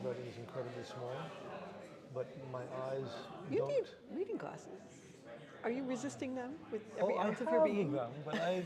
handwriting is incredibly small, but my eyes You don't. need reading glasses. Are you resisting them with Oh, every I ounce of your have being? them, but I.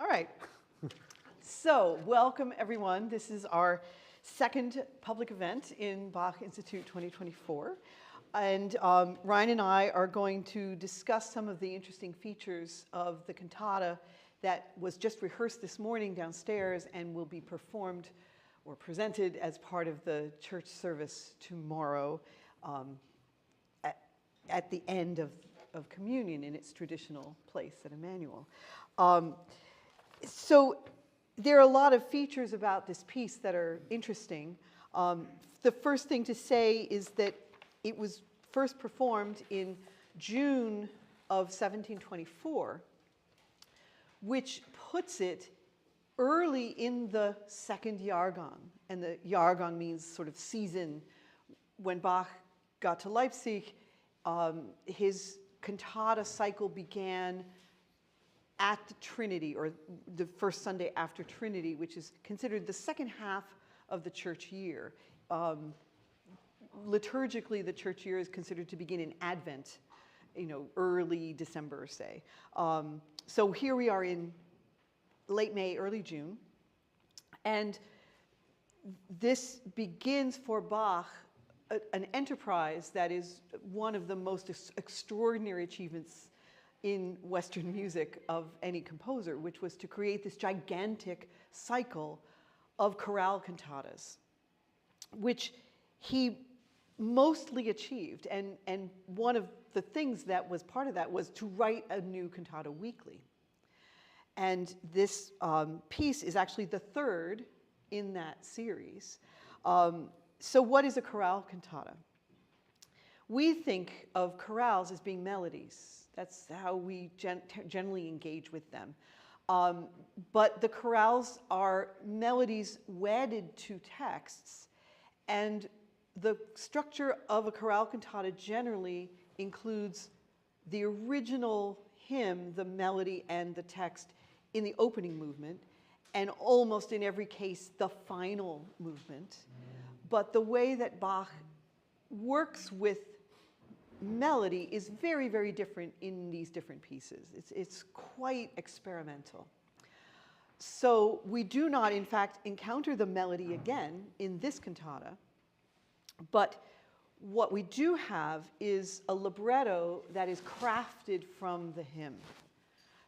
All right. So, welcome everyone. This is our second public event in Bach Institute 2024. And Ryan and I are going to discuss some of the interesting features of the cantata that was just rehearsed this morning downstairs and will be performed or presented as part of the church service tomorrow at the end of communion in its traditional place at Emmanuel. So there are a lot of features about this piece that are interesting. The first thing to say is that it was first performed in June of 1724, which puts it early in the second Jahrgang. And the Jahrgang means sort of season. When Bach got to Leipzig, his cantata cycle began at the Trinity, or the first Sunday after Trinity, which is considered the second half of the church year. Liturgically, the church year is considered to begin in Advent, early December, say. So here we are in late May, early June, and this begins for Bach an enterprise that is one of the most extraordinary achievements in Western music of any composer, which was to create this gigantic cycle of chorale cantatas, which he mostly achieved. And one of the things that was part of that was to write a new cantata weekly. And this piece is actually the third in that series. So what is a chorale cantata? We think of chorales as being melodies. That's how we generally engage with them. But the chorales are melodies wedded to texts, and the structure of a chorale cantata generally includes the original hymn, the melody, and the text in the opening movement, and almost in every case, the final movement. But the way that Bach works with melody is very, very different in these different pieces. It's quite experimental. So we do not, in fact, encounter the melody again in this cantata, but what we do have is a libretto that is crafted from the hymn.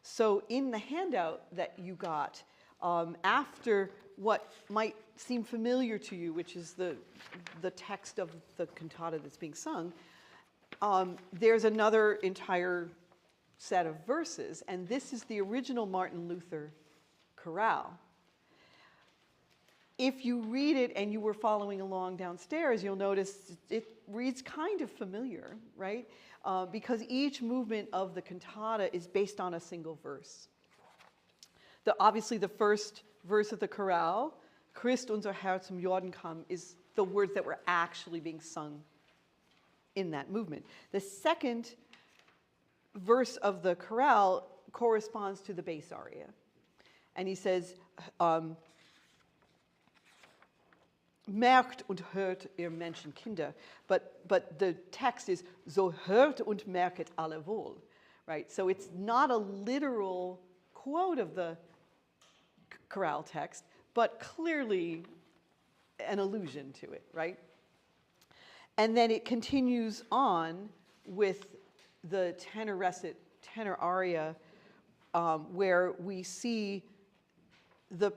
So in the handout that you got, after what might seem familiar to you, which is the text of the cantata that's being sung, there's another entire set of verses, and this is the original Martin Luther chorale. If you read it and you were following along downstairs, you'll notice it reads kind of familiar, right? Because each movement of the cantata is based on a single verse. Obviously, the first verse of the chorale, Christ unser Herr zum Jordan kam, is the words that were actually being sung in that movement. The second verse of the chorale corresponds to the bass aria. And he says, merkt und hört ihr Menschenkinder. But the text is, so hört und merket alle wohl. Right? So it's not a literal quote of the chorale text, but clearly an allusion to it, right? And then it continues on with the tenor recit, tenor aria, where we see the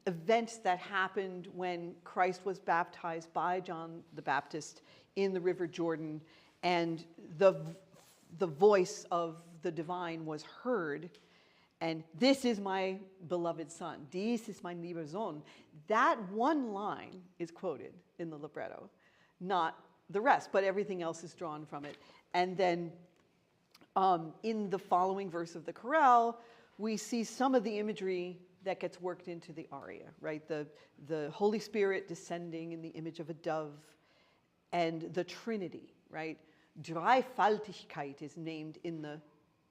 events that happened when Christ was baptized by John the Baptist in the River Jordan, and the voice of the divine was heard, and this is my beloved son, dies ist mein lieber Sohn. That one line is quoted in the libretto, not the rest, but everything else is drawn from it. And then in the following verse of the chorale, we see some of the imagery that gets worked into the aria, right? The Holy Spirit descending in the image of a dove, and the Trinity, right? Dreifaltigkeit is named in the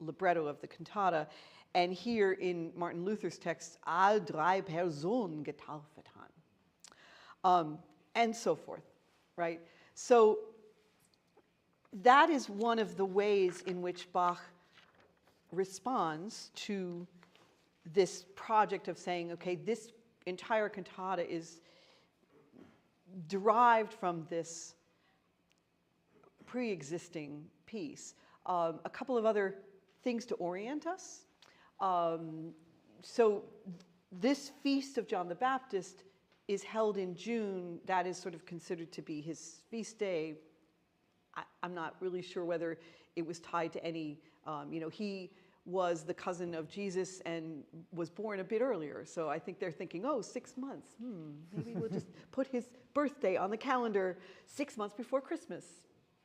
libretto of the cantata, and here in Martin Luther's text, all drei Personen getauft han, and so forth, right? So that is one of the ways in which Bach responds to this project of saying, okay, this entire cantata is derived from this pre-existing piece. A couple of other things to orient us. So this feast of John the Baptist is held in June. That is sort of considered to be his feast day. I'm not really sure whether it was tied to any, he was the cousin of Jesus and was born a bit earlier. So I think they're thinking, oh, 6 months. Maybe we'll just put his birthday on the calendar 6 months before Christmas.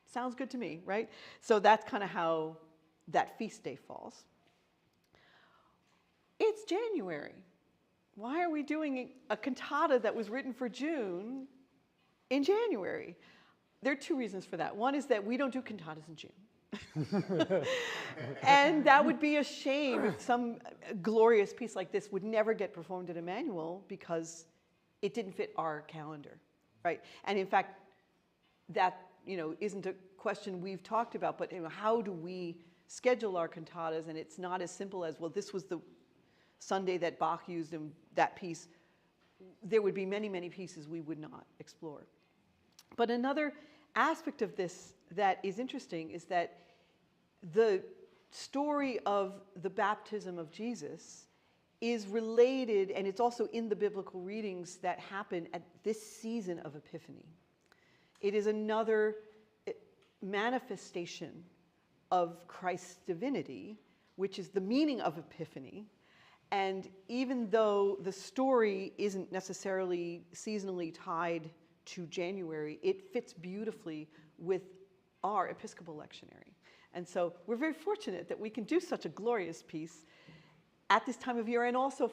Sounds good to me, right? So that's kind of how that feast day falls. It's January. Why are we doing a cantata that was written for June in January? There are two reasons for that. One is that we don't do cantatas in June. And that would be a shame if some glorious piece like this would never get performed at Emmanuel because it didn't fit our calendar, right? And in fact, that isn't a question we've talked about, but how do we schedule our cantatas? And it's not as simple as, well, this was the Sunday that Bach used in that piece. There would be many, many pieces we would not explore. But another aspect of this that is interesting is that the story of the baptism of Jesus is related, and it's also in the biblical readings that happen at this season of Epiphany. It is another manifestation of Christ's divinity, which is the meaning of Epiphany. And even though the story isn't necessarily seasonally tied to January, it fits beautifully with our Episcopal lectionary. And so we're very fortunate that we can do such a glorious piece at this time of year, and also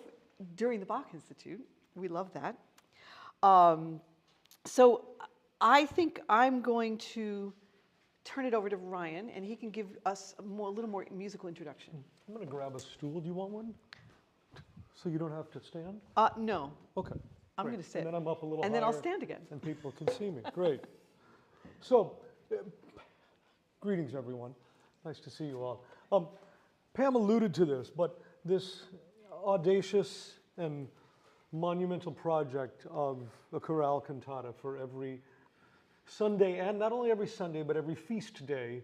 during the Bach Institute. We love that. So I think I'm going to turn it over to Ryan, and he can give us a little more musical introduction. I'm going to grab a stool. Do you want one? So you don't have to stand? No. Okay. I'm going to sit. And then I'm up a little and higher. then I'll stand again. And people can see me. Great. So, greetings, everyone. Nice to see you all. Pam alluded to this, but this audacious and monumental project of a chorale cantata for every Sunday, and not only every Sunday, but every feast day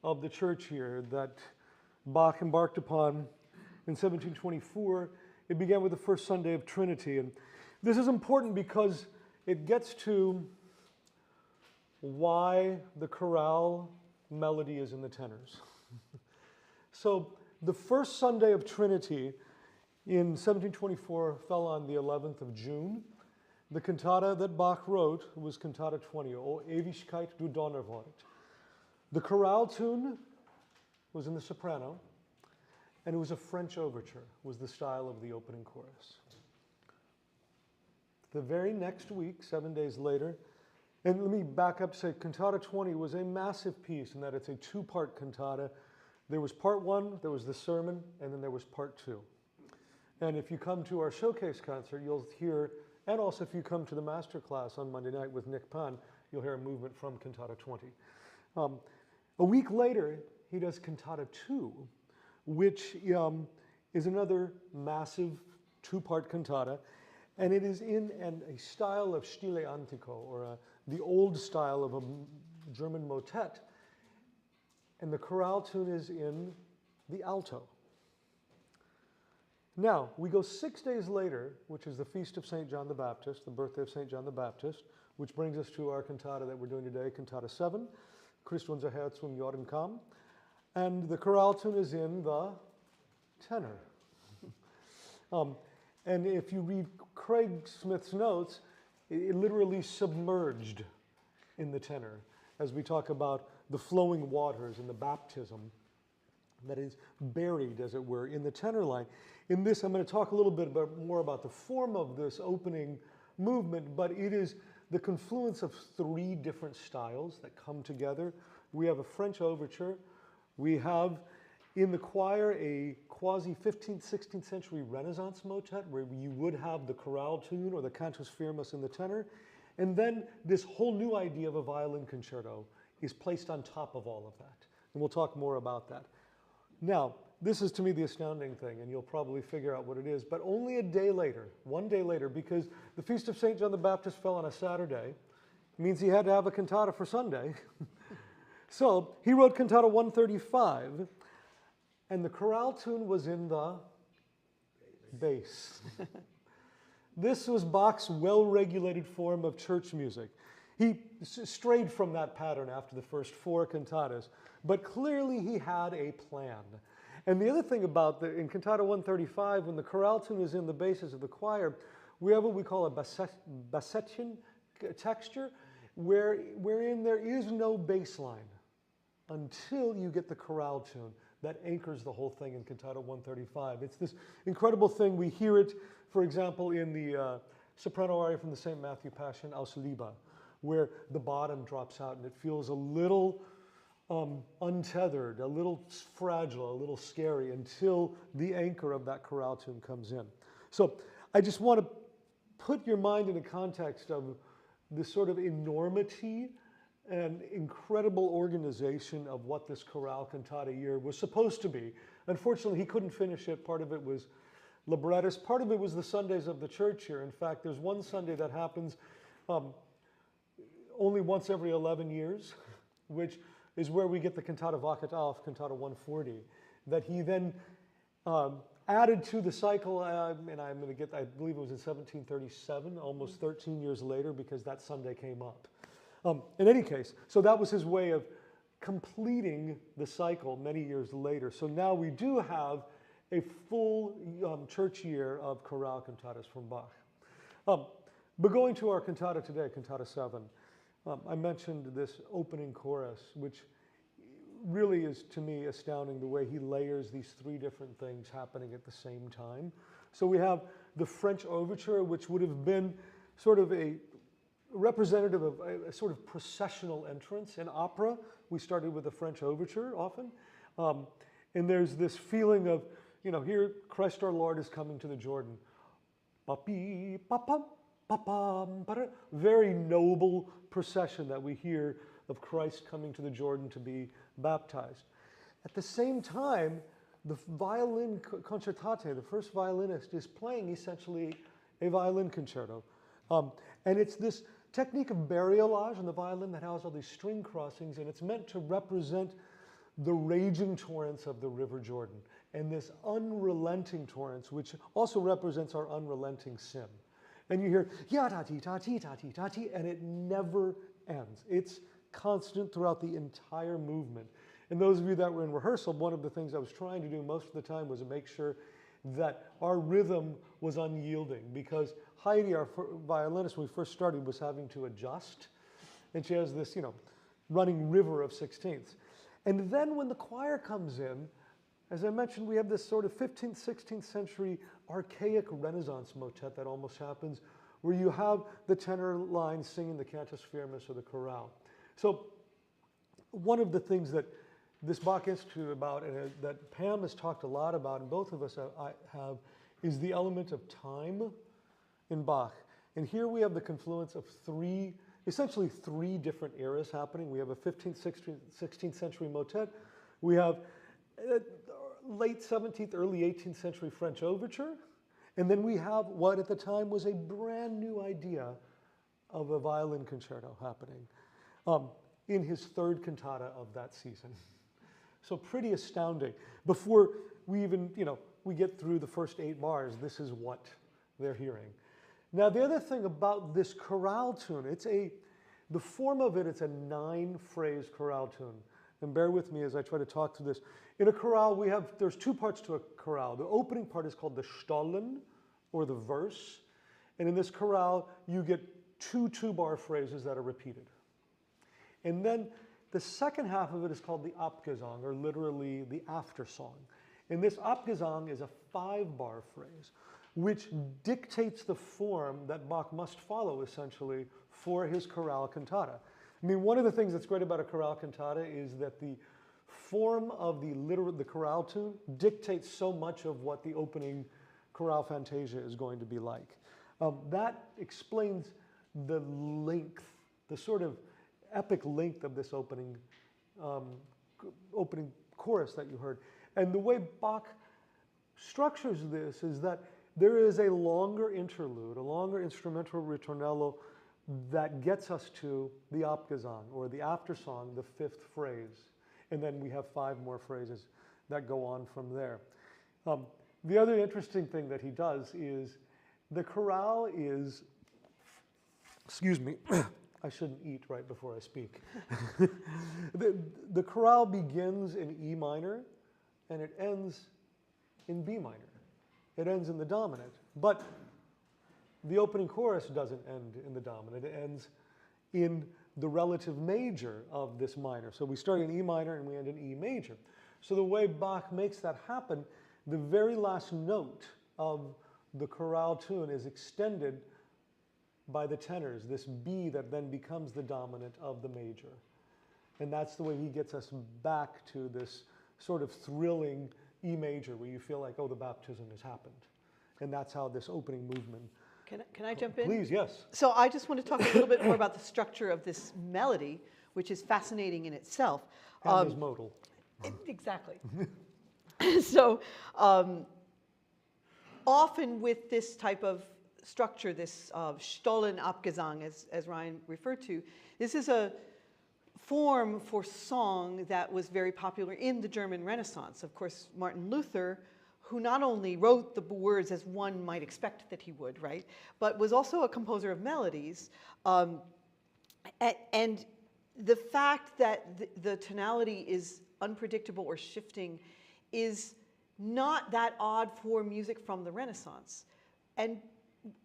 of the church here that Bach embarked upon in 1724. It began with the first Sunday of Trinity. And this is important because it gets to why the chorale melody is in the tenors. So the first Sunday of Trinity in 1724 fell on the 11th of June. The cantata that Bach wrote was Cantata 20, O Ewigkeit du Donnerwort. The chorale tune was in the soprano, and it was a French overture, was the style of the opening chorus. The very next week, 7 days later, and let me back up to say Cantata 20 was a massive piece in that it's a two-part cantata. There was part one, there was the sermon, and then there was part two. And if you come to our showcase concert, you'll hear, and also if you come to the master class on Monday night with Nick Pan, you'll hear a movement from Cantata 20. A week later, he does Cantata 2, which is another massive two-part cantata, and it is in a style of Stile Antico, or the old style of a German motet, and the chorale tune is in the alto. Now, we go 6 days later, which is the Feast of St. John the Baptist, the birthday of St. John the Baptist, which brings us to our cantata that we're doing today, Cantata 7, Christ unser Herz um Jordan kam, and the chorale tune is in the tenor. And if you read Craig Smith's notes, it literally submerged in the tenor as we talk about the flowing waters and the baptism that is buried, as it were, in the tenor line. In this, I'm going to talk a little bit more about the form of this opening movement, but it is the confluence of three different styles that come together. We have a French overture. We have in the choir a quasi 15th, 16th century Renaissance motet where you would have the chorale tune or the cantus firmus in the tenor. And then this whole new idea of a violin concerto is placed on top of all of that. And we'll talk more about that. Now, this is to me the astounding thing, and you'll probably figure out what it is, but only a day later, 1 day later, because the Feast of St. John the Baptist fell on a Saturday, means he had to have a cantata for Sunday. So he wrote Cantata 135, and the chorale tune was in the bass. This was Bach's well-regulated form of church music. He strayed from that pattern after the first four cantatas, but clearly he had a plan. And the other thing about in Cantata 135, when the chorale tune is in the basses of the choir, we have what we call a bassettian texture, wherein there is no bass line until you get the chorale tune that anchors the whole thing in Cantata 135. It's this incredible thing. We hear it, for example, in the soprano aria from the St. Matthew Passion, Aus Liebe, where the bottom drops out and it feels a little untethered, a little fragile, a little scary until the anchor of that chorale tune comes in. So I just want to put your mind in the context of this sort of enormity and incredible organization of what this chorale cantata year was supposed to be. Unfortunately, he couldn't finish it. Part of it was librettist. Part of it was the Sundays of the church here. In fact, there's one Sunday that happens only once every 11 years, which is where we get the Cantata Wachet auf, Cantata 140, that he then added to the cycle, and I'm going to get, I believe it was in 1737, almost 13 years later, because that Sunday came up. In any case, so that was his way of completing the cycle many years later. So now we do have a full church year of chorale cantatas from Bach. But going to our cantata today, Cantata 7, I mentioned this opening chorus, which really is, to me, astounding the way he layers these three different things happening at the same time. So we have the French overture, which would have been sort of a representative of a sort of processional entrance. In opera, we started with the French overture often. And there's this feeling of, you know, here Christ our Lord is coming to the Jordan. Papi, papam, papam, very noble procession that we hear of Christ coming to the Jordan to be baptized. At the same time, the violin concertate, the first violinist, is playing essentially a violin concerto. And it's this technique of bariolage on the violin that has all these string crossings, and it's meant to represent the raging torrents of the River Jordan, and this unrelenting torrents, which also represents our unrelenting sin. And you hear ya-ta-ti-ta-ti-ta-ti-ta-ti, and it never ends. It's constant throughout the entire movement. And those of you that were in rehearsal, one of the things I was trying to do most of the time was to make sure that our rhythm was unyielding, because Heidi, our violinist, when we first started, was having to adjust, and she has this, you know, running river of sixteenths. And then when the choir comes in, as I mentioned, we have this sort of 15th, 16th century archaic Renaissance motet that almost happens, where you have the tenor line singing the cantus firmus or the chorale. So one of the things that this Bach Institute about, and that Pam has talked a lot about, and both of us have, is the element of time in Bach. And here we have the confluence of essentially three different eras happening. We have a 15th, 16th century motet. We have late 17th, early 18th century French overture. And then we have what at the time was a brand new idea of a violin concerto happening in his third cantata of that season. So pretty astounding. Before we even, you know, we get through the first 8 bars, this is what they're hearing. Now, the other thing about this chorale tune, the form of it, it's a 9-phrase chorale tune. And bear with me as I try to talk through this. In a chorale, there's 2 parts to a chorale. The opening part is called the Stollen, or the verse. And in this chorale, you get 2 2-bar phrases that are repeated. And then the second half of it is called the Abgesang, or literally the after song. And this Abgesang is a 5-bar phrase, which dictates the form that Bach must follow, essentially, for his chorale cantata. I mean, one of the things that's great about a chorale cantata is that the form of the chorale tune dictates so much of what the opening chorale fantasia is going to be like. That explains the length, the sort of epic length of this opening chorus that you heard. And the way Bach structures this is that there is a longer interlude, a longer instrumental ritornello that gets us to the Abgesang, or the after song, the 5th phrase. And then we have 5 more phrases that go on from there. The other interesting thing that he does is the chorale is, excuse me, I shouldn't eat right before I speak. The chorale begins in E minor and it ends in B minor. It ends in the dominant, but the opening chorus doesn't end in the dominant. It ends in the relative major of this minor. So we start in E minor and we end in E major. So the way Bach makes that happen, the very last note of the chorale tune is extended by the tenors, this B that then becomes the dominant of the major. And that's the way he gets us back to this sort of thrilling E major where you feel like, oh, the baptism has happened. And that's how this opening movement. Can I jump in? Please, yes. So I just want to talk a little bit more about the structure of this melody, which is fascinating in itself. And is modal. Exactly. So often with this type of structure, this Stollen Abgesang, as Ryan referred to, this is a form for song that was very popular in the German Renaissance. Of course, Martin Luther, who not only wrote the words as one might expect that he would, right, but was also a composer of melodies. And the fact that the tonality is unpredictable or shifting is not that odd for music from the Renaissance. And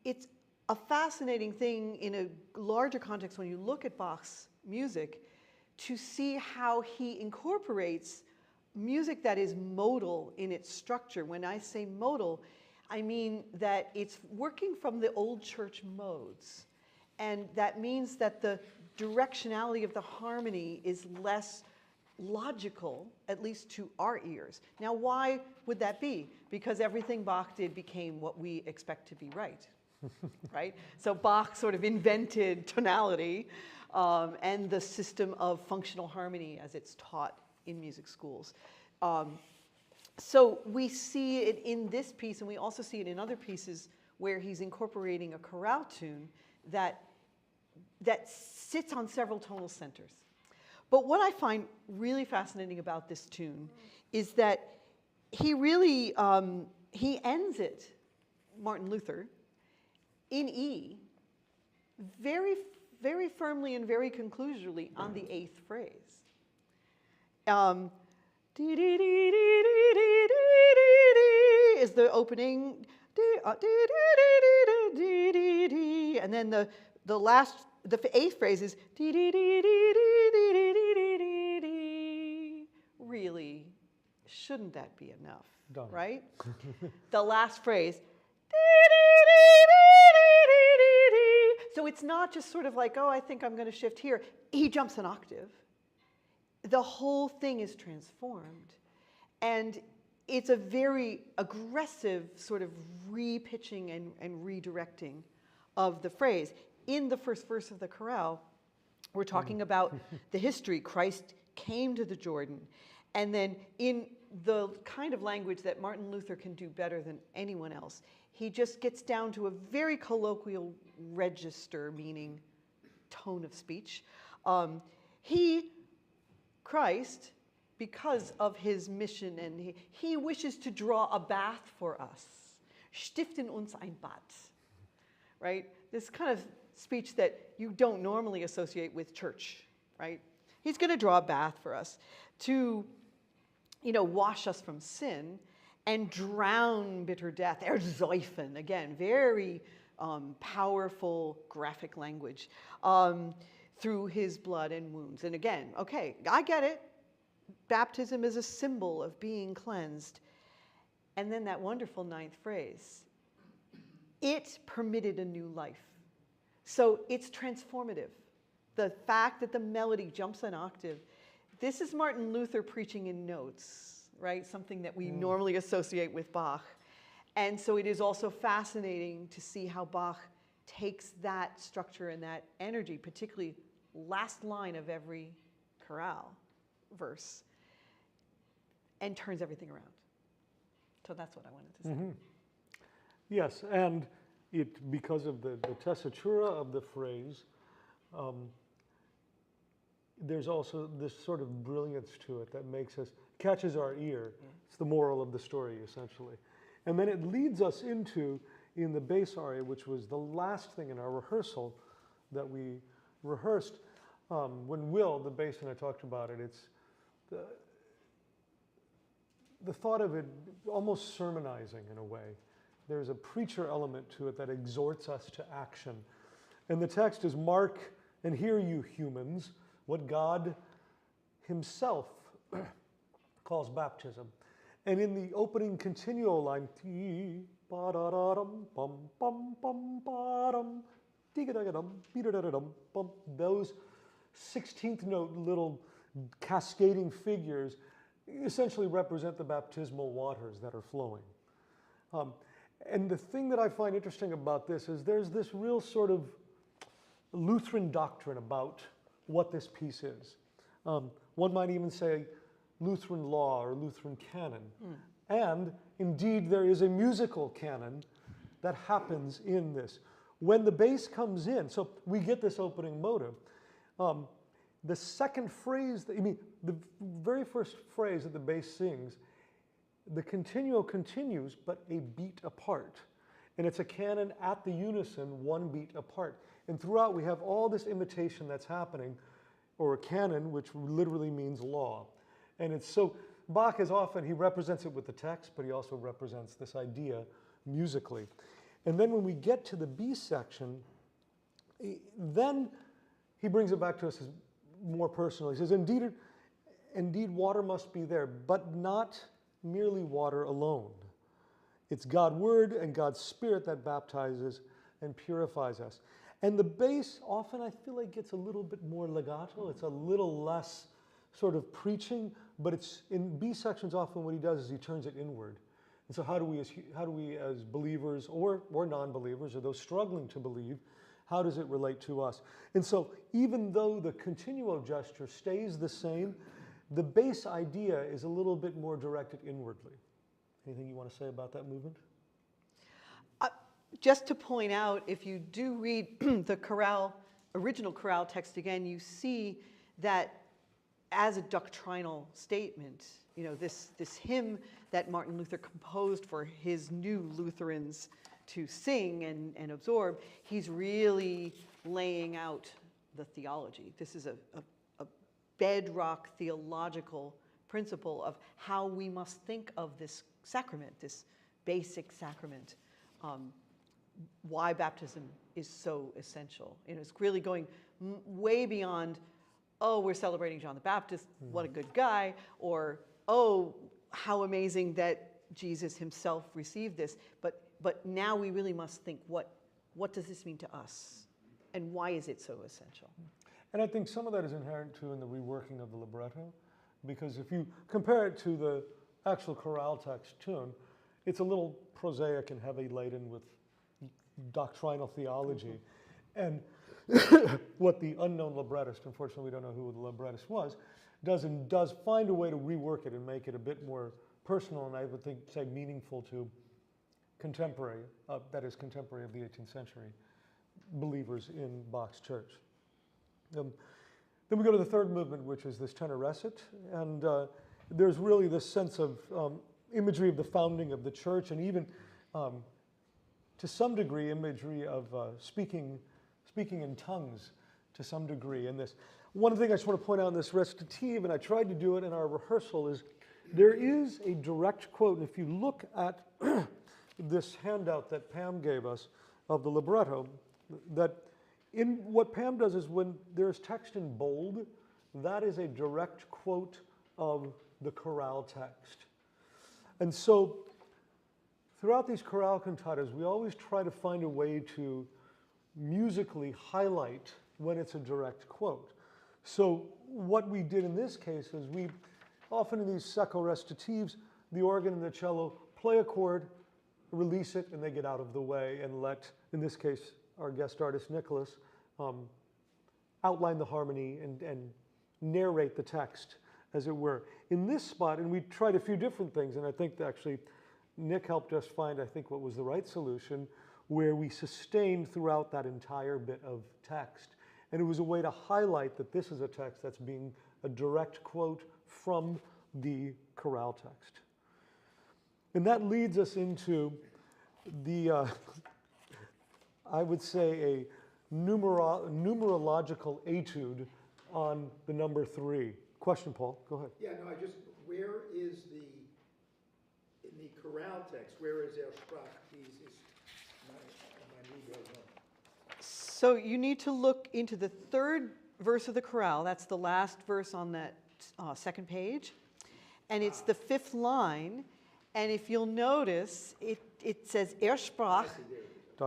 it's a fascinating thing in a larger context when you look at Bach's music to see how he incorporates music that is modal in its structure. When I say modal, I mean that it's working from the old church modes. And that means that the directionality of the harmony is less logical, at least to our ears. Now, why would that be? Because everything Bach did became what we expect to be right, right? So Bach sort of invented tonality and the system of functional harmony as it's taught in music schools. So we see it in this piece, and we also see it in other pieces where he's incorporating a chorale tune that sits on several tonal centers. But what I find really fascinating about this tune is that he really, he ends it, Martin Luther, in E, very, very firmly and very conclusively on the 8th phrase. Is the opening, and then the 8th phrase is really, shouldn't that be enough? Done. Right? The last phrase. So it's not just sort of like, oh, I think I'm going to shift here. He jumps an octave. The whole thing is transformed. And it's a very aggressive sort of repitching and redirecting of the phrase. In the first verse of the chorale, we're talking about the history. Christ came to the Jordan. And then in the kind of language that Martin Luther can do better than anyone else, he just gets down to a very colloquial register, meaning tone of speech. Christ, because of his mission, and he wishes to draw a bath for us. Stiften uns ein Bad. Right? This kind of speech that you don't normally associate with church, right? He's going to draw a bath for us to, wash us from sin and drown bitter death. Ersäufen, again, very powerful graphic language, through his blood and wounds. And again, okay, I get it. Baptism is a symbol of being cleansed. And then that wonderful 9th phrase. It permitted a new life. So it's transformative. The fact that the melody jumps an octave, this is Martin Luther preaching in notes, right? Something that we normally associate with Bach. And so it is also fascinating to see how Bach takes that structure and that energy, particularly last line of every chorale verse, and turns everything around. So that's what I wanted to say. Mm-hmm. Yes, and because of the tessitura of the phrase, there's also this sort of brilliance to it that catches our ear. Yeah. It's the moral of the story, essentially. And then it leads us into, in the bass aria, which was the last thing in our rehearsal that we rehearsed, when Will, the bass, and I talked about it, it's the thought of it almost sermonizing in a way. There's a preacher element to it that exhorts us to action. And the text is, "Mark and hear, you humans, what God himself calls baptism." And in the opening continuo line, those 16th note little cascading figures essentially represent the baptismal waters that are flowing. And the thing that I find interesting about this is there's this real sort of Lutheran doctrine about what this piece is. One might even say Lutheran law or Lutheran canon. And indeed, there is a musical canon that happens in this. When the bass comes in, so we get this opening motive. The second phrase, the very first phrase that the bass sings, the continuo continues, but a beat apart. And it's a canon at the unison, one beat apart. And throughout, we have all this imitation that's happening, or a canon, which literally means law. And it's so, Bach is often, he represents it with the text, but he also represents this idea musically. And then when we get to the B section, then he brings it back to us as more personal. He says, indeed water must be there, but not merely water alone. It's God's word and God's spirit that baptizes and purifies us. And the bass often, I feel like, gets a little bit more legato. It's a little less sort of preaching, but it's in B sections often what he does is he turns it inward. And so how do we as believers or non-believers, or those struggling to believe, how does it relate to us? And so even though the continuo gesture stays the same, the base idea is a little bit more directed inwardly. Anything you want to say about that movement? Just to point out, if you do read the original chorale text again, you see that as a doctrinal statement, you know, this hymn that Martin Luther composed for his new Lutherans to sing and absorb, he's really laying out the theology. This is a bedrock theological principle of how we must think of this sacrament, this basic sacrament. Why baptism is so essential. And it's really going way beyond, oh, we're celebrating John the Baptist, what a good guy, or, oh, how amazing that Jesus himself received this. But now we really must think, what does this mean to us? And why is it so essential? And I think some of that is inherent too in the reworking of the libretto, because if you compare it to the actual chorale text tune, it's a little prosaic and heavy laden with doctrinal theology. And what the unknown librettist, unfortunately we don't know who the librettist was, does find a way to rework it and make it a bit more personal, and I would think, say, meaningful to contemporary, that is contemporary of the 18th century believers in Bach's church. Then we go to the third movement, which is this tenor recit, and there's really this sense of imagery of the founding of the church, and even to some degree imagery of speaking in tongues to some degree in this. One thing I just want to point out in this recitative, and I tried to do it in our rehearsal, is there is a direct quote, and if you look at this handout that Pam gave us of the libretto, that in what Pam does is when there's text in bold, that is a direct quote of the chorale text. And so throughout these chorale cantatas, we always try to find a way to musically highlight when it's a direct quote. So what we did in this case is we often in these secco recitatives, the organ and the cello play a chord, release it, and they get out of the way and let, in this case, our guest artist Nicholas outline the harmony and narrate the text, as it were. In this spot, and we tried a few different things, and I think that actually Nick helped us find, I think, what was the right solution, where we sustained throughout that entire bit of text. And it was a way to highlight that this is a text that's being a direct quote from the chorale text. And that leads us into the, I would say, a numerological etude on the number 3. Question, Paul, go ahead. Yeah, no, where is in the chorale text, where is Sprach dieses? My knee goes on. So you need to look into the third verse of the chorale. That's the last verse on that second page. And it's the 5th line. And if you'll notice, it says Sprach,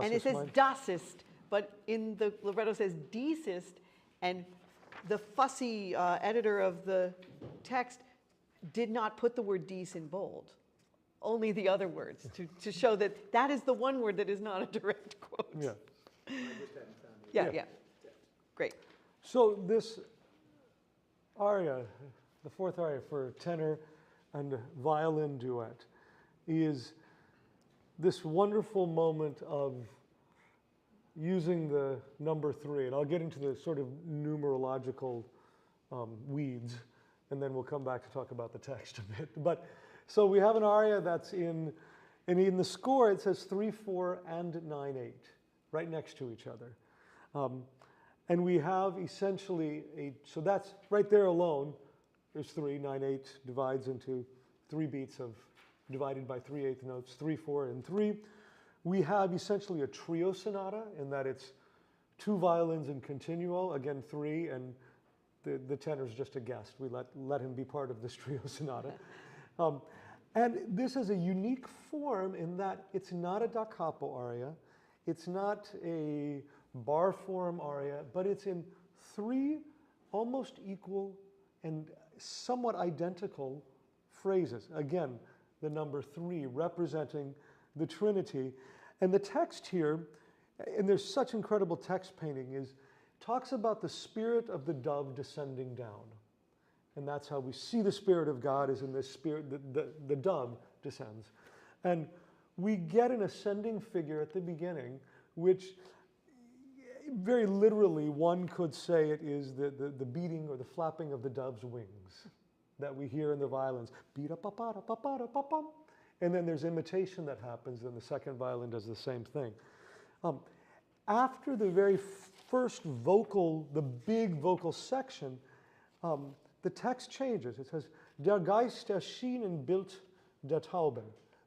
and it says das ist, but in the libretto says dies ist, and the fussy editor of the text did not put the word dies in bold, only the other words, to show that that is the one word that is not a direct quote. Yeah. I just hadn't found it. Yeah. Great. So this aria, the 4th aria for tenor and violin duet, is this wonderful moment of using the number 3. And I'll get into the sort of numerological weeds, and then we'll come back to talk about the text a bit. But so we have an aria that's and in the score it says 3/4 and 9/8, right next to each other. And we have essentially so that's right there alone, there's 3, 9/8 divides into 3 beats divided by 3/8 notes, 3, 4, and 3. We have essentially a trio sonata in that it's 2 violins in continuo, again 3, and the tenor's just a guest. We let him be part of this trio sonata. And this is a unique form in that it's not a da capo aria, it's not a bar form aria, but it's in 3 almost equal and somewhat identical phrases. Again, the number 3 representing the Trinity. And the text here, and there's such incredible text painting, talks about the spirit of the dove descending down. And that's how we see the Spirit of God is in this spirit, the dove descends. And we get an ascending figure at the beginning, which very literally one could say it is the beating or the flapping of the dove's wings that we hear in the violins. And then there's imitation that happens, and the second violin does the same thing. After the very first vocal, the big vocal section, the text changes. It says, Der Geist erschien in Bild der Taube.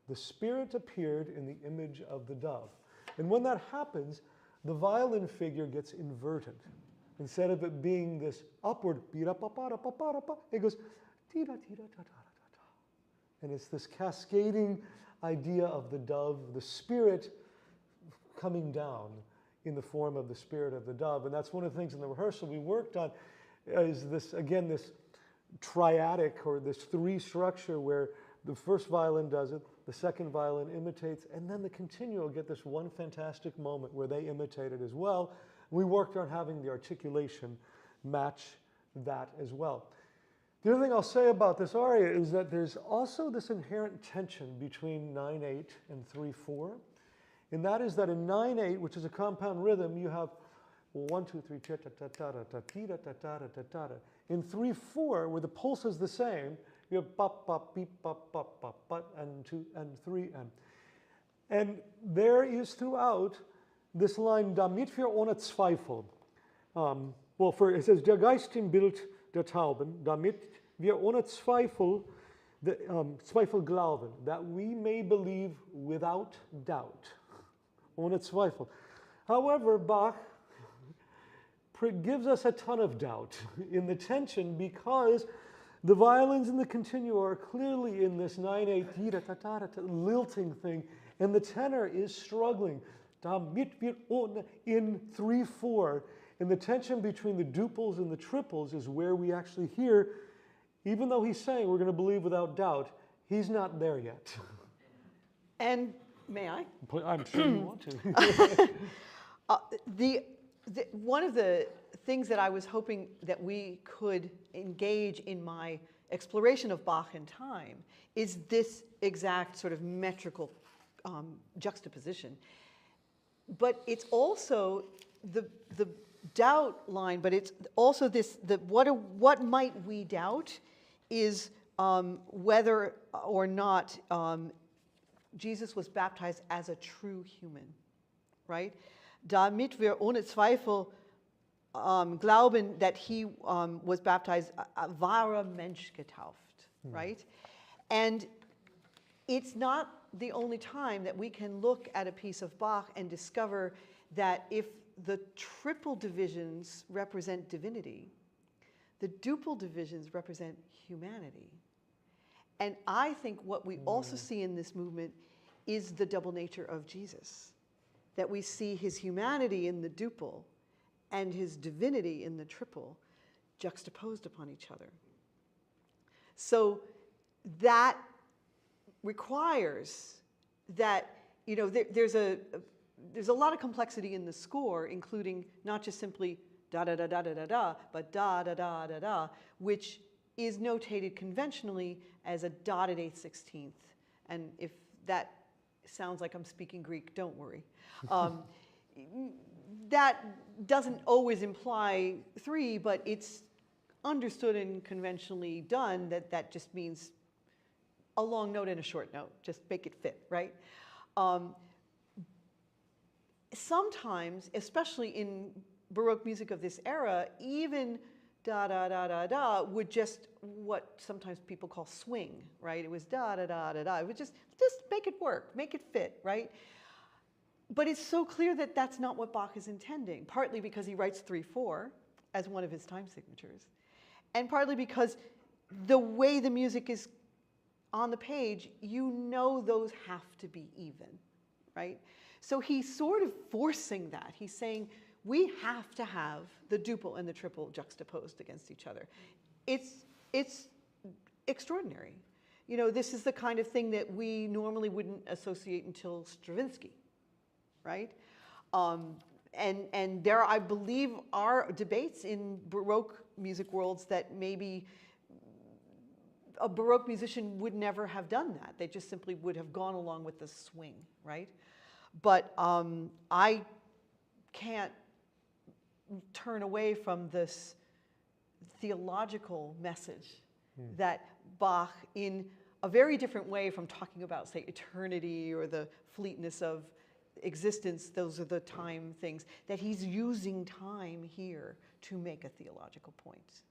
The Spirit appeared in the image of the dove. And when that happens, the violin figure gets inverted. Instead of it being this upward, it goes, and it's this cascading idea of the dove, the Spirit coming down in the form of the Spirit of the dove. And that's one of the things in the rehearsal we worked on, is this, again, this triadic or this three structure where the first violin does it, the second violin imitates, and then the continuo get this one fantastic moment where they imitate it as well. We worked on having the articulation match that as well. The other thing I'll say about this aria is that there's also this inherent tension between 9/8 and 3/4. And that is that in 9/8, which is a compound rhythm, you have 1, 2, 3, ta ta ta ta ta ta ta ta ta ta. In 3/4, where the pulse is the same, you have bop bop beep bop bop bop bop and 2 and 3 and there is throughout this line damit wir ohne Zweifel. It says der Geist im Bild der Tauben, damit wir ohne Zweifel Zweifel glauben, that we may believe without doubt. Ohne Zweifel. However, Bach gives us a ton of doubt in the tension because the violins and the continuo are clearly in this 9/8 lilting thing, and the tenor is struggling. Damit wir ohne in 3/4, and the tension between the duples and the triples is where we actually hear, even though he's saying we're going to believe without doubt, he's not there yet. And may I? I'm sure you want to. One of the things that I was hoping that we could engage in my exploration of Bach and time is this exact sort of metrical juxtaposition. But it's also the doubt line, but it's also this, what might we doubt is whether or not Jesus was baptized as a true human, right? Damit wir ohne Zweifel glauben that he was baptized, wahrer Mensch getauft, right? And it's not the only time that we can look at a piece of Bach and discover that if the triple divisions represent divinity, the duple divisions represent humanity. And I think what we also see in this movement is the double nature of Jesus, that we see his humanity in the duple and his divinity in the triple juxtaposed upon each other. So that requires that, you know, there's a lot of complexity in the score, including not just simply da da da da da da da, but da da da da da, which is notated conventionally as a dotted 8/16. And if that sounds like I'm speaking Greek, don't worry. That doesn't always imply 3, but it's understood and conventionally done that that just means a long note and a short note. Just make it fit, right? Sometimes, especially in Baroque music of this era, even da da da da da would just what sometimes people call swing, right? It was da da da da da. It would just make it work, make it fit, right? But it's so clear that that's not what Bach is intending, partly because he writes 3/4 as one of his time signatures, and partly because the way the music is on the page, you know those have to be even, right? So he's sort of forcing that. He's saying, we have to have the duple and the triple juxtaposed against each other. It's extraordinary. You know, this is the kind of thing that we normally wouldn't associate until Stravinsky, right? And there, I believe, are debates in Baroque music worlds that maybe a Baroque musician would never have done that. They just simply would have gone along with the swing, right? But I can't turn away from this theological message that Bach, in a very different way from talking about, say, eternity or the fleetness of existence, those are the time things, that he's using time here to make a theological point.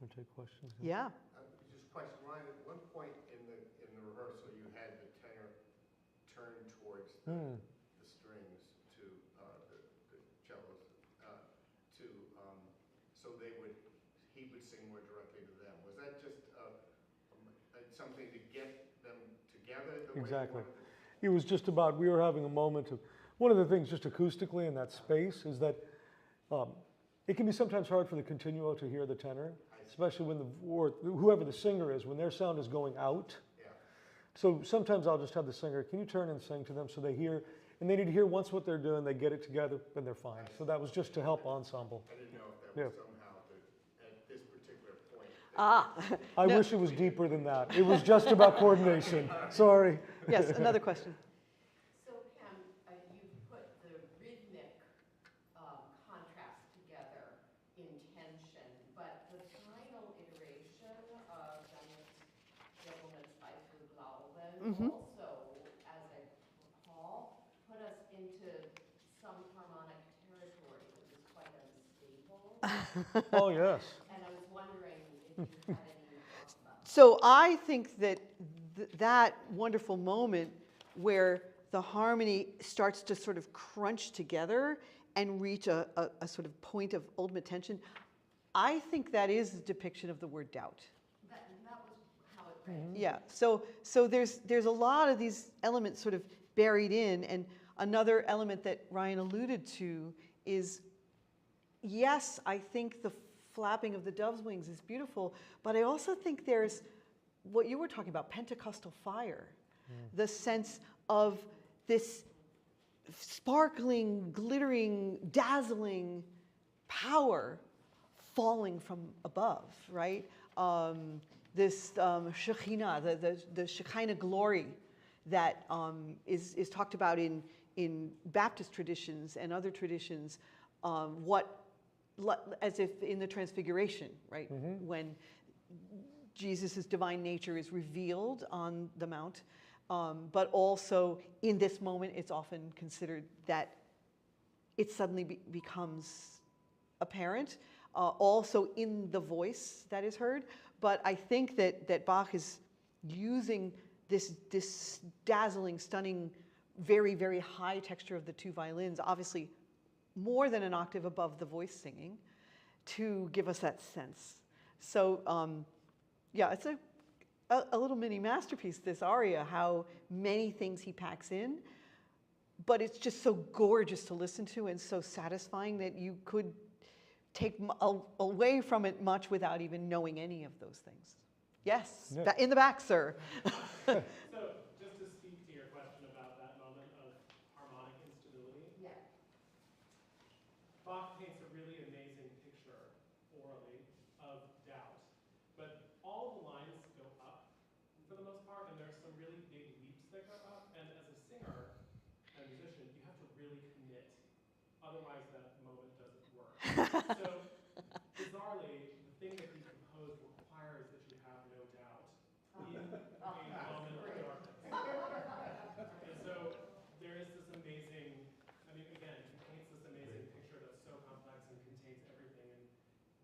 Want to take questions? Yeah. Just a question, Ryan, at one point in the rehearsal, you had the tenor turn towards the strings to the cellos so he would sing more directly to them. Was that just something to get them together the Exactly. way you wanted to? It was just about, we were having a moment of, one of the things just acoustically in that space is that it can be sometimes hard for the continuo to hear the tenor, especially when or whoever the singer is, when their sound is going out. Yeah. So sometimes I'll just have the singer, can you turn and sing to them so they hear, and they need to hear once what they're doing, they get it together, and they're fine. So that was just to help ensemble. I didn't know if that was somehow at this particular point. I wish it was deeper than that. It was just about coordination. Sorry. Yes, another question. So Pam, you put the rhythmic contrast together in tension, but the final iteration of Gentleman's Fight for the Glauben also, as I recall, put us into some harmonic territory that was quite unstable. Oh, yes. And I was wondering if you had any thoughts about that. So I think that that wonderful moment where the harmony starts to sort of crunch together and reach a sort of point of ultimate tension, I think that is a depiction of the word doubt. That was how it read. Yeah, so there's a lot of these elements sort of buried in, and another element that Ryan alluded to is, yes, I think the flapping of the dove's wings is beautiful, but I also think there's what you were talking about, Pentecostal fire, the sense of this sparkling, glittering, dazzling power falling from above, right? This Shekinah, the Shekinah glory that is talked about in Baptist traditions and other traditions, as if in the Transfiguration, right? When Jesus' divine nature is revealed on the Mount, but also in this moment, it's often considered that it suddenly becomes apparent, also in the voice that is heard. But I think that Bach is using this dazzling, stunning, very, very high texture of the two violins, obviously more than an octave above the voice singing, to give us that sense. So yeah, it's a little mini masterpiece, this aria, how many things he packs in, but it's just so gorgeous to listen to and so satisfying that you could take away from it much without even knowing any of those things. Yes, Yeah. in the back, sir. So just to speak to your question about that moment of harmonic instability, Yeah. Bach paints a really amazing picture orally of doubt, but all the lines go up for the most part, and there's some really big leaps that go up, and as a singer and a musician, you have to really commit, otherwise that moment doesn't work. So bizarrely, the thing that he composed requires that you have no doubt in a moment of darkness. And so there is this amazing, I mean, again, he paints this amazing picture that's so complex and contains everything and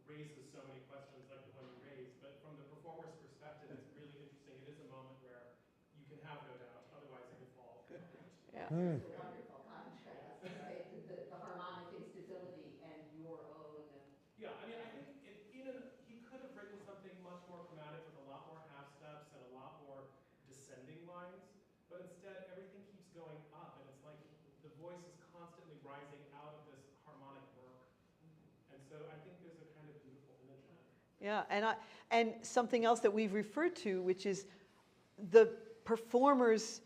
raises so many questions like the one you raised. But from the performer's perspective, it's really interesting. It is a moment where you can have no doubt, otherwise it will fall apart. Yeah. It's a wonderful contrast, the harmonic instability and your own. Yeah, I mean, I think he could have written something much more chromatic with a lot more half steps and a lot more descending lines, but instead everything keeps going up, and it's like the voice is constantly rising out of this harmonic work. And so I think there's a kind of beautiful image in it. Yeah, and something else that we've referred to, which is the performer's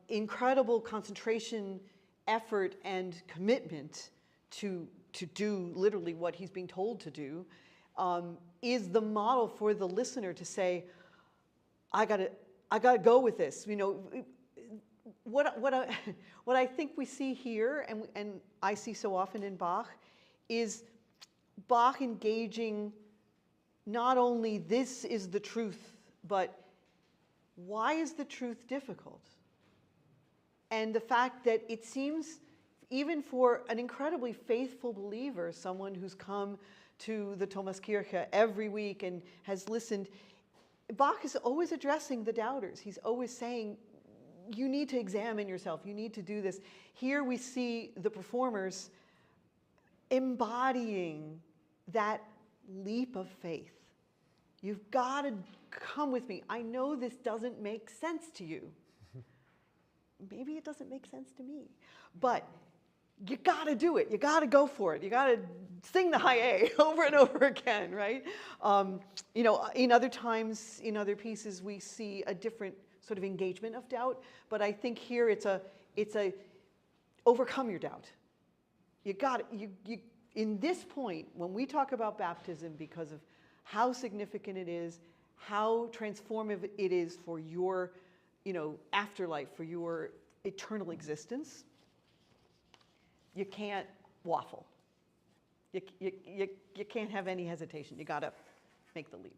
incredible concentration, effort, and commitment to do literally what he's being told to do, is the model for the listener to say, I gotta go with this. You know, what I think we see here, and I see so often in Bach, is Bach engaging not only this is the truth, but why is the truth difficult? And the fact that it seems, even for an incredibly faithful believer, someone who's come to the Thomaskirche every week and has listened, Bach is always addressing the doubters. He's always saying, you need to examine yourself. You need to do this. Here we see the performers embodying that leap of faith. You've got to come with me. I know this doesn't make sense to you. Maybe it doesn't make sense to me. But you got to do it. You got to go for it. You got to sing the high A over and over again, right? You know, in other times, in other pieces, we see a different sort of engagement of doubt. But I think here it's a overcome your doubt. You got it. In this point, when we talk about baptism, because of how significant it is, how transformative it is for your, you know, afterlife, for your eternal existence, you can't waffle. You can't have any hesitation. You got to make the leap.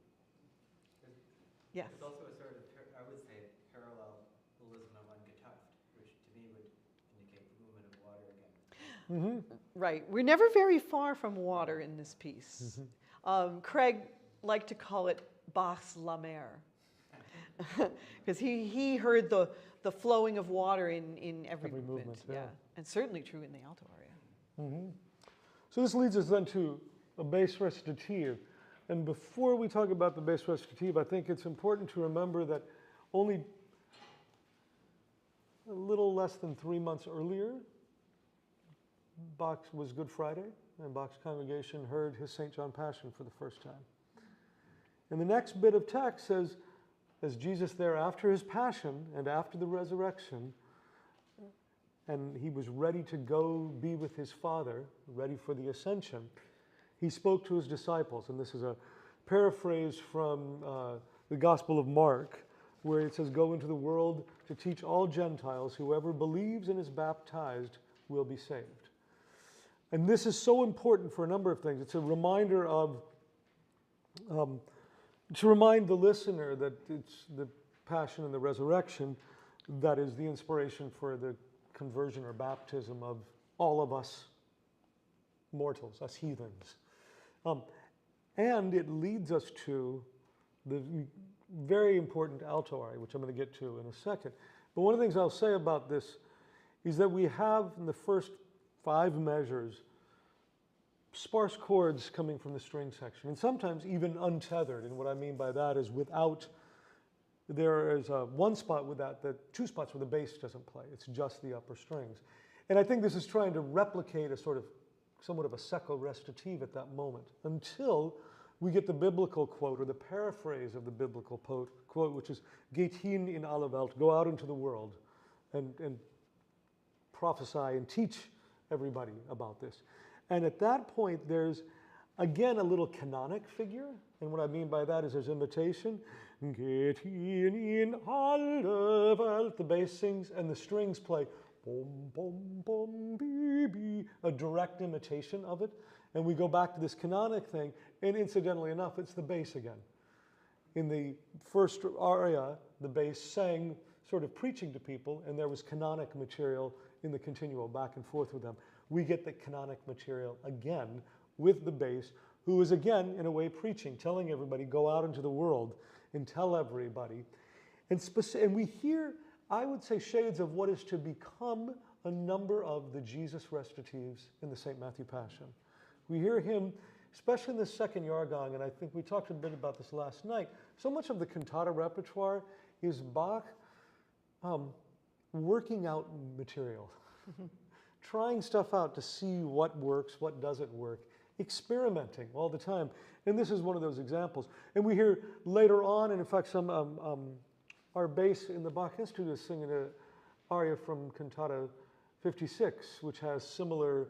Yes. It's also a sort of, I would say, parallelism of Untitled, which to me would indicate the movement of water again. Mm-hmm. Right. We're never very far from water in this piece. Mm-hmm. Craig liked to call it Bach's La Mer, because he heard the flowing of water in every movement. Yeah. And certainly true in the alto aria. Mm-hmm. So this leads us then to a bass recitative. And before we talk about the bass recitative, I think it's important to remember that only a little less than 3 months earlier, Bach was Good Friday, and Bach's congregation heard his St. John Passion for the first time. And the next bit of text says, as Jesus there after his passion and after the resurrection, and he was ready to go be with his Father, ready for the ascension, he spoke to his disciples. And this is a paraphrase from the Gospel of Mark, where it says, go into the world to teach all Gentiles, whoever believes and is baptized will be saved. And this is so important for a number of things. It's a reminder of, to remind the listener that it's the passion and the resurrection that is the inspiration for the conversion or baptism of all of us mortals, us heathens. And it leads us to the very important alto aria, which I'm going to get to in a second. But one of the things I'll say about this is that we have in the first 5 measures sparse chords coming from the string section, and sometimes even untethered. And what I mean by that is there is one spot with that, 2 spots where the bass doesn't play. It's just the upper strings. And I think this is trying to replicate a sort of somewhat of a secco recitative at that moment, until we get the biblical quote, or the paraphrase of the biblical quote, which is, Geht hin in alle Welt, go out into the world and prophesy and teach everybody about this. And at that point, there's, again, a little canonic figure. And what I mean by that is there's imitation. Geht hin in alle Welt. The bass sings and the strings play bom, bom, bom, bi, bi, a direct imitation of it. And we go back to this canonic thing. And incidentally enough, it's the bass again. In the first aria, the bass sang, sort of preaching to people, and there was canonic material in the continual back and forth with them. We get the canonic material again with the bass, who is again, in a way, preaching, telling everybody, go out into the world and tell everybody. And we hear, I would say, shades of what is to become a number of the Jesus recitatives in the St. Matthew Passion. We hear him, especially in the second Jahrgang, and I think we talked a bit about this last night, so much of the cantata repertoire is Bach working out material. Trying stuff out to see what works, what doesn't work, experimenting all the time. And this is one of those examples. And we hear later on, and in fact, our bass in the Bach Institute is singing an aria from Cantata 56, which has similar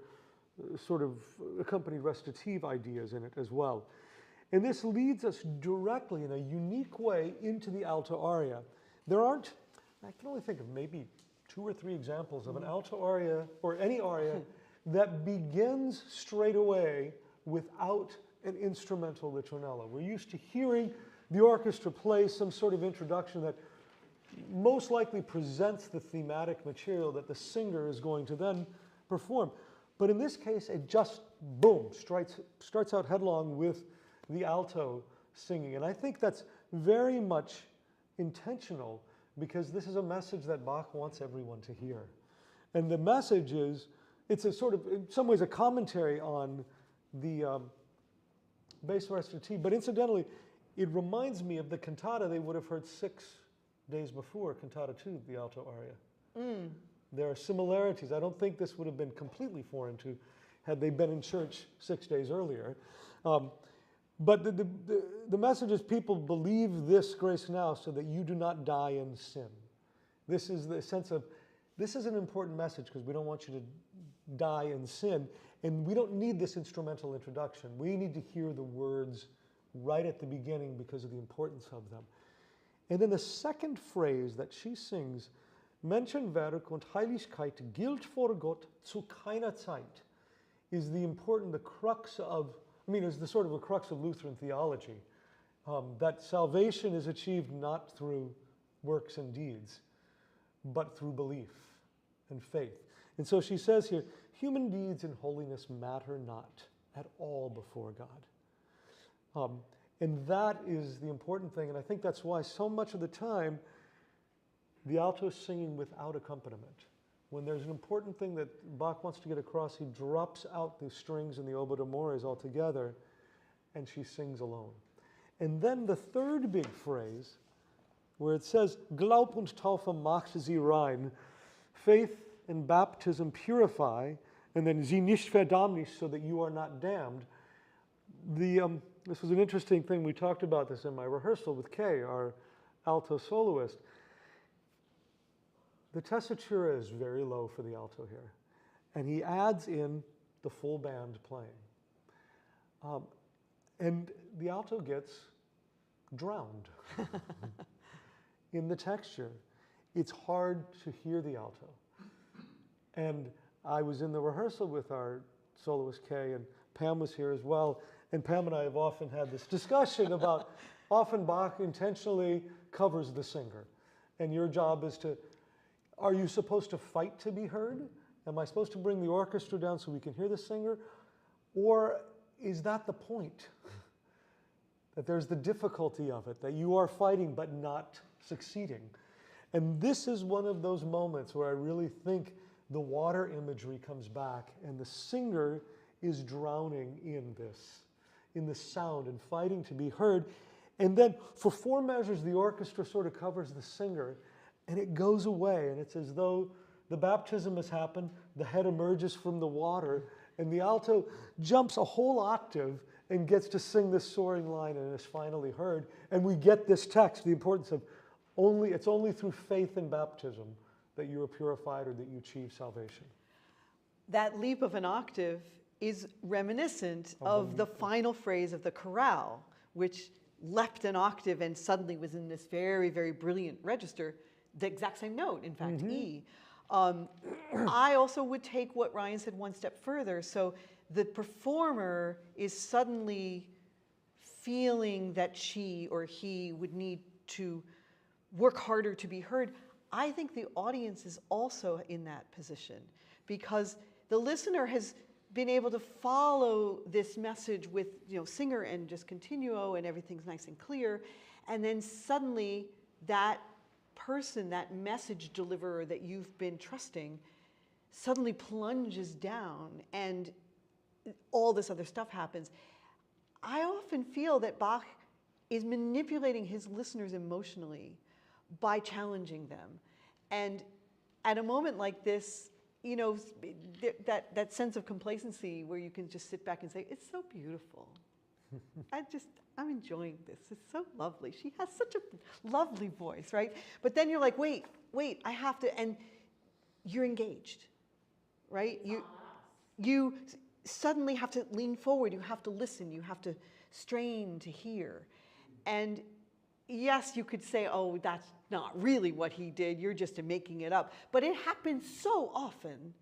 sort of accompanied recitative ideas in it as well. And this leads us directly in a unique way into the alto aria. There aren't, I can only think of maybe 2 or 3 examples of an alto aria or any aria that begins straight away without an instrumental ritornello. We're used to hearing the orchestra play some sort of introduction that most likely presents the thematic material that the singer is going to then perform. But in this case, it just, boom, starts out headlong with the alto singing. And I think that's very much intentional because this is a message that Bach wants everyone to hear. And the message is, it's a sort of, in some ways, a commentary on the bass recitative, but incidentally, it reminds me of the cantata they would have heard 6 days before, Cantata 2, the alto aria. There are similarities. I don't think this would have been completely foreign to had they been in church 6 days earlier. But the message is, people believe this grace now so that you do not die in sin. This is the sense of, this is an important message because we don't want you to die in sin. And we don't need this instrumental introduction. We need to hear the words right at the beginning because of the importance of them. And then the second phrase that she sings, Menschenwerk und Heiligkeit gilt vor Gott zu keiner Zeit, is the important, the crux of, is the sort of a crux of Lutheran theology, that salvation is achieved not through works and deeds, but through belief and faith. And so she says here, human deeds and holiness matter not at all before God. And that is the important thing, and I think that's why so much of the time the alto is singing without accompaniment. When there's an important thing that Bach wants to get across, he drops out the strings and the oboe d'amores altogether, and she sings alone. And then the third big phrase, where it says, Glaub und Taufe macht sie rein, faith and baptism purify, and then sie nicht verdammnis, so that you are not damned. This was an interesting thing. We talked about this in my rehearsal with Kay, our alto soloist. The tessitura is very low for the alto here, and he adds in the full band playing. And the alto gets drowned in the texture. It's hard to hear the alto. And I was in the rehearsal with our soloist Kay, and Pam was here as well. And Pam and I have often had this discussion about, often Bach intentionally covers the singer. And your job is to, are you supposed to fight to be heard? Am I supposed to bring the orchestra down so we can hear the singer? Or is that the point? That there's the difficulty of it, that you are fighting but not succeeding. And this is one of those moments where I really think the water imagery comes back and the singer is drowning in this, in the sound and fighting to be heard. And then for 4 measures, the orchestra sort of covers the singer and it goes away. And it's as though the baptism has happened, the head emerges from the water, and the alto jumps a whole octave and gets to sing this soaring line and is finally heard. And we get this text, the importance of it's only through faith and baptism that you are purified or that you achieve salvation. That leap of an octave is reminiscent of the final phrase of the chorale, which leapt an octave and suddenly was in this very, very brilliant register, the exact same note, in fact, E. I also would take what Ryan said one step further. So the performer is suddenly feeling that she or he would need to work harder to be heard. I think the audience is also in that position because the listener has been able to follow this message with, singer and just continuo and everything's nice and clear. And then suddenly that person, that message deliverer that you've been trusting, suddenly plunges down and all this other stuff happens. I often feel that Bach is manipulating his listeners emotionally by challenging them. And at a moment like this, that sense of complacency where you can just sit back and say, it's so beautiful. I'm enjoying this. It's so lovely. She has such a lovely voice, right? But then you're like, wait, I have to, and you're engaged, right? You suddenly have to lean forward. You have to listen. You have to strain to hear. And yes, you could say, oh, that's not really what he did, you're just making it up. But it happens so often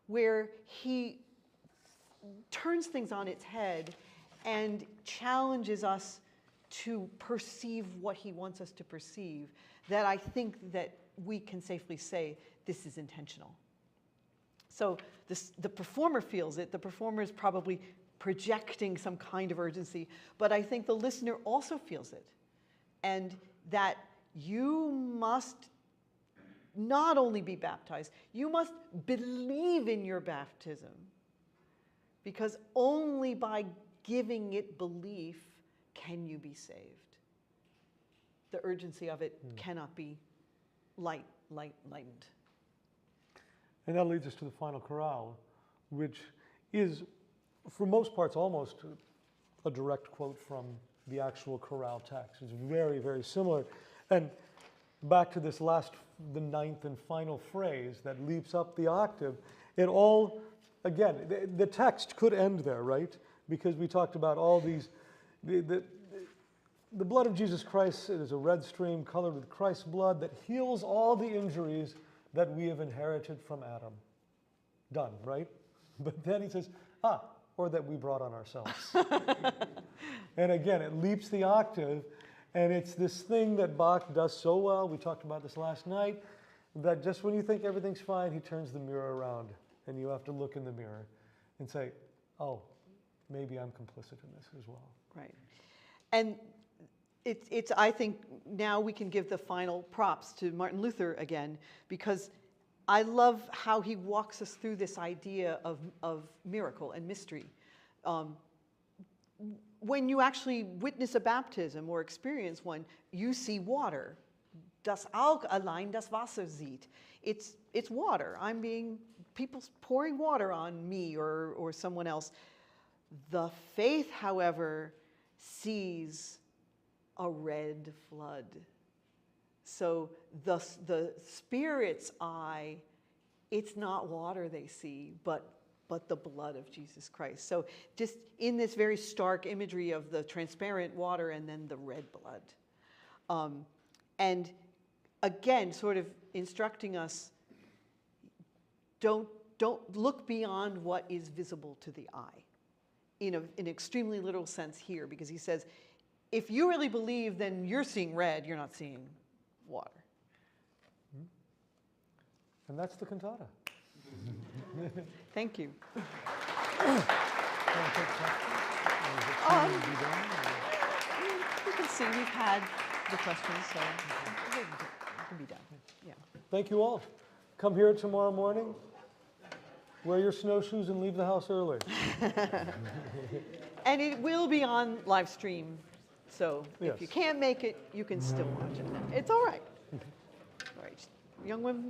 where he turns things on its head and challenges us to perceive what he wants us to perceive, that I think that we can safely say this is intentional. So the performer feels it. The performer is probably projecting some kind of urgency, but I think the listener also feels it. And that you must not only be baptized, you must believe in your baptism, because only by giving it belief can you be saved. The urgency of it cannot be lightened. And that leads us to the final chorale, which is, for most parts, almost a direct quote from the actual chorale text. It's very, very similar. And back to this the ninth and final phrase that leaps up the octave, it all, again, the text could end there, right? Because we talked about all these, the blood of Jesus Christ is a red stream colored with Christ's blood that heals all the injuries that we have inherited from Adam. Done, right? But then he says, or that we brought on ourselves. And again, it leaps the octave, and it's this thing that Bach does so well, we talked about this last night, that just when you think everything's fine, he turns the mirror around, and you have to look in the mirror and say, oh, maybe I'm complicit in this as well. Right. And it's I think now we can give the final props to Martin Luther again, because I love how he walks us through this idea of miracle and mystery. When you actually witness a baptism or experience one, you see water. Das Auge allein das Wasser sieht. It's water. People's pouring water on me or someone else. The faith, however, sees a red flood. So the Spirit's eye, it's not water they see, but the blood of Jesus Christ. So just in this very stark imagery of the transparent water and then the red blood. And again, sort of instructing us, don't look beyond what is visible to the eye, in an extremely literal sense here, because he says, if you really believe, then you're seeing red, you're not seeing water. And that's the cantata. Thank you. You can see we've had the questions, so it can be done. Yeah. Thank you all. Come here tomorrow morning. Wear your snowshoes and leave the house early. And it will be on live stream, so Yes. if you can't make it, you can still watch it. It's all right. All right, young women.